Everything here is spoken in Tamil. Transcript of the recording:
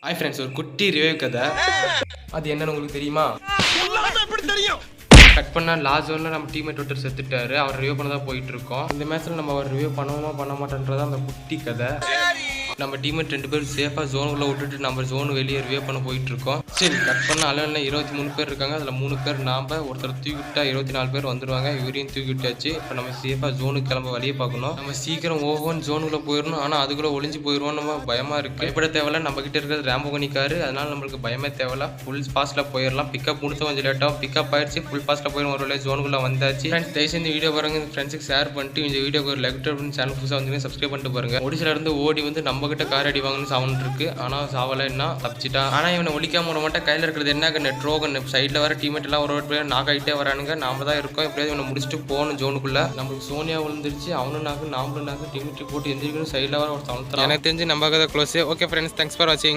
ஹாய் ஃப்ரெண்ட்ஸ், ஒரு குட்டி ரிவ்யூ கதை. அது என்னன்னு உங்களுக்கு தெரியுமா? கட் பண்ணால் லாஸ்ட் ஓவரில் நம்ம டீம்மேட் ஒருத்தர் செத்துட்டாரு. அவர் ரிவ்யூ பண்ண தான் போயிட்டு இருக்கோம். இந்த மேட்ச்சில் நம்ம அவர் ரிவ்யூ பண்ணுவோமா பண்ண மாட்டேன்றது அந்த குட்டி கதை. நம்ம டீம்மேட் 2 பேர் சேஃபாக ஜோனுக்குள்ளே விட்டுட்டு நம்ம ஜோன் வெளியே ரிவ்யூ பண்ண போயிட்டு இருக்கோம். சரி, கட் பண்ண அளவில் 23 பேர் இருக்காங்க. அதில் 3 பேர் நாம, ஒருத்தர் தூக்கிவிட்டா 24 பேர் வந்துடுவாங்க. இவரையும் தூக்கிவிட்டாச்சு. இப்போ நம்ம சேஃபாக ஜோனுக்கு கிளம்ப வழியே பார்க்கணும். நம்ம சீக்கிரம் ஓவன் ஜோனுக்குள்ளே போயிடணும். ஆனால் அதுக்குள்ளே ஒளிஞ்சு போயிடுவோம். நம்ம பயமாக இருக்குது. பயப்பட தேவையில்ல, நம்ம கிட்ட இருக்கிறது ரேம்போகனி காரு. அதனால நம்மளுக்கு பயமே தேவையில்ல. ஃபுல் ஃபாஸ்ட்டில் போயிடலாம். பிக்கப் முடிச்ச கொஞ்சம் லேட்டாகும். பிக்கப் ஆயிடுச்சு. ஃபுல் ஃபாஸ்ட்டில் போயிடும். ஒரு வேலை ஜோனுக்குள்ளே வந்தாச்சு. ஃப்ரெண்ட்ஸ், தயவுசெய்து இந்த வீடியோ பாருங்க, ஃப்ரெண்ட்ஸுக்கு ஷேர் பண்ணிட்டு இந்த வீடியோக்கு ஒரு லைக் பண்ணி சேனல் புதுசாக வந்து சப்ஸ்கிரைப் பண்ணிட்டு பாருங்க. ஒடிசில இருந்து ஓடி வந்து நம்ம கிட்ட கார் அடி வாங்கன்னு சவுண்ட் இருக்கு. ஆனால் சாவலைன்னா தப்பிச்சிட்டா. ஆனால் இவனை ஒழிக்காம விட மாட்டேன். கையில் இருக்கிறது என்ன ட்ரோகன். சைடில் வர டீமேட் எல்லாம் ஒரு பேர் நாக் ஆகிட்டே வரானுங்க. நாம தான் இருக்கோம். எப்படியாவது இவனை முடிச்சுட்டு போகணும் ஜோனுக்குள்ள. நம்மளுக்கு சோனியா விழுந்துருச்சு. அவனும் நாக்கு நாமளும் நாக்கு டீமேட் போட்டு எந்திரிக்கணும். சைடில் வர ஒரு சவுண்ட். எனக்கு தெரிஞ்சு நம்ம கதை close. Okay friends, thanks for வாட்சிங்.